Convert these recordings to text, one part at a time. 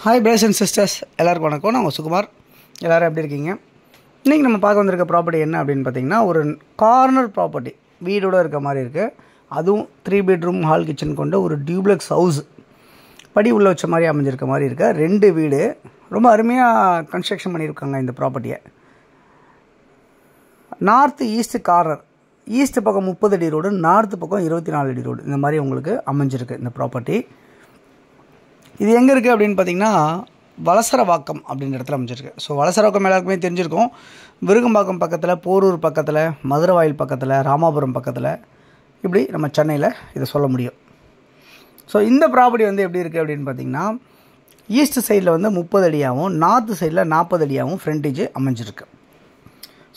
Hi brothers and sisters, எல்லாருக்கும் வணக்கம். நான் சுகுமார். எல்லோரும் எப்படி இருக்கீங்க? இன்றைக்கி நம்ம பார்க்க வந்திருக்க ப்ராப்பர்ட்டி என்ன அப்படின்னு பார்த்தீங்கன்னா, ஒரு கார்னர் ப்ராப்பர்ட்டி வீடோடு இருக்க மாதிரி இருக்குது. அதுவும் 3 பெட்ரூம் ஹால் கிச்சன் கொண்ட ஒரு டியூப்ளெக்ஸ் ஹவுஸ், படி உள்ள வச்ச மாதிரி அமைஞ்சிருக்க மாதிரி இருக்க 2 வீடு. ரொம்ப அருமையாக கன்ஸ்ட்ரக்ஷன் பண்ணியிருக்காங்க இந்த ப்ராப்பர்ட்டியை. நார்த் ஈஸ்ட் கார்னர், ஈஸ்ட் பக்கம் 30 அடி ரோடு, நார்த்து பக்கம் 24 அடி ரோடு, இந்த மாதிரி உங்களுக்கு அமைஞ்சிருக்கு இந்த ப்ராப்பர்ட்டி. இது எங்கே இருக்குது அப்படின்னு பார்த்தீங்கன்னா, வலசரவாக்கம் அப்படின்ற இடத்துல அமைஞ்சிருக்கு. ஸோ வலசரவாக்கம் எல்லாருக்குமே தெரிஞ்சிருக்கும். விருகம்பாக்கம் பக்கத்தில், போரூர் பக்கத்தில், மதுரவாயில் பக்கத்தில், ராமாபுரம் பக்கத்தில், இப்படி நம்ம சென்னையில் இதை சொல்ல முடியும். ஸோ இந்த ப்ராப்பர்ட்டி வந்து எப்படி இருக்குது அப்படின்னு பார்த்தீங்கன்னா, ஈஸ்ட் சைடில் வந்து 30 அடியாகவும், நார்த்து சைடில் 40 அடியாகவும் ஃப்ரண்டேஜ் அமைஞ்சிருக்கு.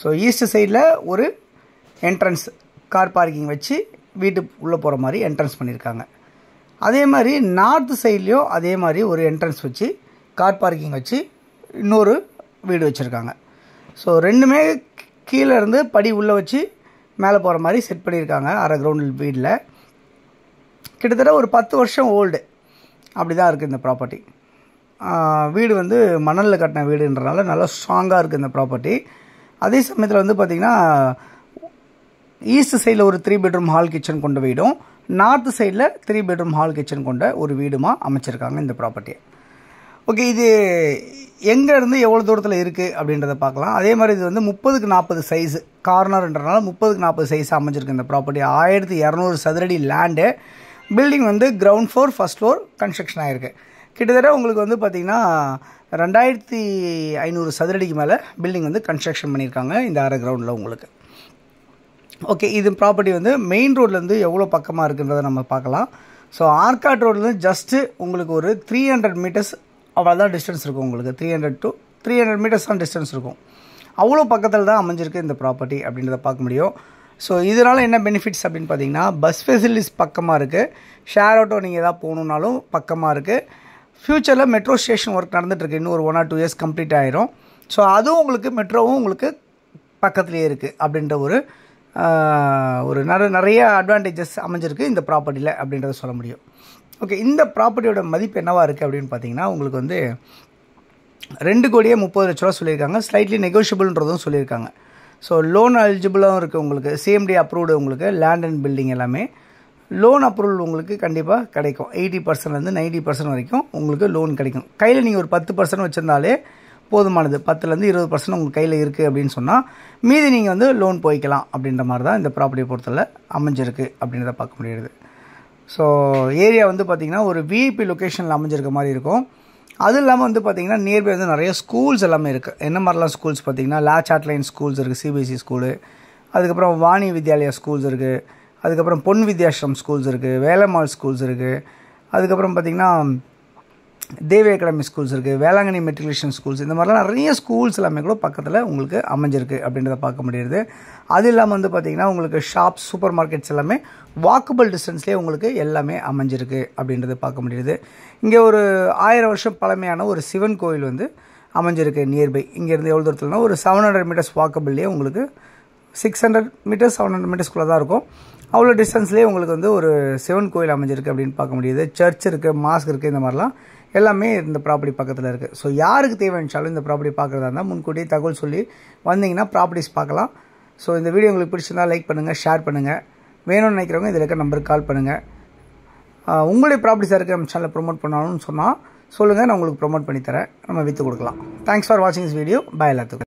ஸோ ஈஸ்ட் சைடில் ஒரு என்ட்ரன்ஸ் கார் பார்க்கிங் வச்சு வீட்டுக்கு உள்ளே போகிற மாதிரி என்ட்ரன்ஸ் பண்ணியிருக்காங்க. அதே மாதிரி நார்த்து சைட்லேயும் அதே மாதிரி ஒரு என்ட்ரன்ஸ் வச்சு கார் பார்க்கிங் வச்சு இன்னொரு வீடு வச்சுருக்காங்க. ஸோ ரெண்டுமே கீழே இருந்து படி உள்ளே வச்சு மேலே போகிற மாதிரி செட் பண்ணியிருக்காங்க. அரை கிரவுண்ட் வீட்டில் கிட்டத்தட்ட ஒரு 10 வருஷம் ஓல்டு அப்படி தான் இருக்குது இந்த ப்ராப்பர்ட்டி. வீடு வந்து மணலில் கட்டின வீடுன்றனால நல்லா ஸ்ட்ராங்காக இருக்குது இந்த ப்ராப்பர்ட்டி. அதே சமயத்தில் வந்து பார்த்திங்கன்னா, ஈஸ்ட் சைடில் ஒரு 3 பெட்ரூம் ஹால் கிச்சன் கொண்ட வீடும், நார்த்து சைடில் 3 பெட்ரூம் ஹால் கிச்சன் கொண்ட ஒரு வீடுமா அமைச்சிருக்காங்க இந்த ப்ராப்பர்ட்டியை. ஓகே, இது எங்கேருந்து எவ்வளோ தூரத்தில் இருக்குது அப்படின்றத பார்க்கலாம். அதே மாதிரி இது வந்து 30x40 சைஸு கார்னர்ன்றனால 30x40 சைஸ் அமைஞ்சிருக்கு இந்த ப்ராப்பர்ட்டி. 1200 சதுரடி லேண்டு. பில்டிங் வந்து ground floor, first floor construction ஆகிருக்கு. கிட்டத்தட்ட உங்களுக்கு வந்து பார்த்திங்கன்னா 2500 சதுரடிக்கு மேலே பில்டிங் வந்து கன்ஸ்ட்ரக்ஷன் பண்ணியிருக்காங்க இந்த அரை கிரவுண்டில் உங்களுக்கு. ஓகே, இது ப்ராப்பர்ட்டி வந்து மெயின் ரோட்லேருந்து எவ்வளோ பக்கமாக இருக்குன்றதை நம்ம பார்க்கலாம். ஸோ ஆர்காட் ரோட்லேருந்து ஜஸ்ட்டு உங்களுக்கு ஒரு 300 மீட்டர்ஸ் அவ்வளோதான் டிஸ்டன்ஸ் இருக்கும். உங்களுக்கு 300 to 300 மீட்டர்ஸ் தான் டிஸ்டன்ஸ் இருக்கும். அவ்வளோ பக்கத்தில் தான் அமைஞ்சிருக்கு இந்த ப்ராப்பர்ட்டி அப்படின்றத பார்க்க முடியும். ஸோ இதனால் என்ன பெனிஃபிட்ஸ் அப்படின்னு பார்த்தீங்கன்னா, பஸ் ஃபெசிலிட்டிஸ் பக்கமாக இருக்குது. ஷேர் ஆட்டோ நீங்கள் எதாவது போகணுன்னாலும் பக்கமாக இருக்குது. ஃப்யூச்சரில் மெட்ரோ ஸ்டேஷன் ஒர்க் நடந்துகிட்ருக்கு. இன்னும் ஒரு 1 or 2 years கம்ப்ளீட் ஆகிரும். ஸோ அதுவும் உங்களுக்கு மெட்ரோவும் உங்களுக்கு பக்கத்துலேயே இருக்குது அப்படின்ற ஒரு நிறைய அட்வான்டேஜஸ் அமைஞ்சிருக்கு இந்த ப்ராப்பர்ட்டியில் அப்படின்றத சொல்ல முடியும். ஓகே, இந்த ப்ராப்பர்ட்டியோட மதிப்பு என்னவாக இருக்குது அப்படின்னு பார்த்தீங்கன்னா, உங்களுக்கு வந்து 2,30,00,000 சொல்லியிருக்காங்க. ஸ்லைட்லி நெகோஷியபிள்ன்றதும் சொல்லியிருக்காங்க. ஸோ லோன் எலிஜிபிளாகவும் இருக்குது உங்களுக்கு. CMD அப்ரூவ்டு உங்களுக்கு லேண்ட் அண்ட் பில்டிங் எல்லாமே. லோன் அப்ரூவல் உங்களுக்கு கண்டிப்பாக கிடைக்கும். 80%லேருந்து 90% வரைக்கும் உங்களுக்கு லோன் கிடைக்கும். கையில் நீங்கள் ஒரு 10% வச்சுருந்தாலே போதுமானது. 10%லேருந்து 20% உங்கள் கையில் இருக்குது அப்படின்னு சொன்னால் மீதி நீங்கள் வந்து லோன் போய்க்கலாம் அப்படின்ற மாதிரி தான் இந்த ப்ராப்பர்ட்டியை பொறுத்தவரை அமைஞ்சிருக்கு அப்படின்றத பார்க்க முடியுது. ஸோ ஏரியா வந்து பார்த்திங்கன்னா ஒரு விஐபி லொக்கேஷனில் அமைஞ்சிருக்க மாதிரி இருக்கும். அதுவும் இல்லாமல் வந்து பார்த்திங்கன்னா நியர்பை வந்து நிறைய ஸ்கூல்ஸ் எல்லாமே இருக்குது. என்ன மாதிரிலாம் ஸ்கூல்ஸ் பார்த்திங்கன்னா, லாச் ஆட்லைன் ஸ்கூல்ஸ் இருக்குது, CBSE ஸ்கூலு. அதுக்கப்புறம் வாணி வித்யாலயா ஸ்கூல்ஸ் இருக்குது. அதுக்கப்புறம் பொன் வித்யாஸ்ரம் ஸ்கூல்ஸ் இருக்குது, வேலம்மாள் ஸ்கூல்ஸ் இருக்குது. அதுக்கப்புறம் பார்த்திங்கன்னா தேவி அகாடமி ஸ்கூல்ஸ் இருக்குது, வேளாங்கண்ணி மெட்ரிகுலேஷன் ஸ்கூல்ஸ், இந்த மாதிரிலாம் நிறைய ஸ்கூல்ஸ் எல்லாமே கூட பக்கத்தில் உங்களுக்கு அமைஞ்சிருக்கு அப்படின்றத பார்க்க முடியுது. அது இல்லாமல் வந்து பார்த்திங்கன்னா உங்களுக்கு ஷாப்ஸ், சூப்பர் மார்க்கெட்ஸ் எல்லாமே வாக்கபிள் டிஸ்டன்ஸ்லேயே உங்களுக்கு எல்லாமே அமைஞ்சிருக்கு அப்படின்றத பார்க்க முடியுது. இங்கே ஒரு 1000 வருஷம் பழமையான ஒரு சிவன் கோயில் வந்து அமைஞ்சிருக்கு நியர்பை. இங்கேருந்து எவ்வளோ தூரத்துலனா ஒரு 700 மீட்டர்ஸ் வாக்கபிள்லேயே உங்களுக்கு 600 மீட்டர்ஸ் 700 மீட்டர்ஸ்குள்ளே தான் இருக்கும். அவ்வளோ டிஸ்டன்ஸ்லேயே உங்களுக்கு வந்து ஒரு சிவன் கோயில் அமைஞ்சிருக்கு அப்படின்னு பார்க்க முடியுது. சர்ச் இருக்குது, மாஸ்க் இருக்குது, இந்த மாதிரிலாம் எல்லாமே இந்த ப்ராப்பர்ட்டி பக்கத்தில் இருக்குது. ஸோ யாருக்கு தேவைச்சாலும் இந்த ப்ராப்பர்ட்டி பார்க்குறதா இருந்தால் முன்கூட்டியே தகவல் சொல்லி வந்தீங்கன்னா ப்ராப்பர்ட்டிஸ் பார்க்கலாம். ஸோ இந்த வீடியோ உங்களுக்கு பிடிச்சிருந்தா லைக் பண்ணுங்கள், ஷேர் பண்ணுங்கள். வேணும்னு நினைக்கிறவங்க இதில் இருக்க நம்பருக்கு கால் பண்ணுங்கள். உங்களுடைய ப்ராப்பர்ட்டிஸாக இருக்க நம்ம சேனலை ப்ரொமோட் பண்ணணும்னு சொன்னால் சொல்லுங்கள், நான் உங்களுக்கு ப்ரொமோட் பண்ணித்தரேன், நம்ம விற்று கொடுக்கலாம். தேங்க்ஸ் ஃபார் வாட்சிங் திஸ் வீடியோ. பாய் எல்லாத்துக்கும்.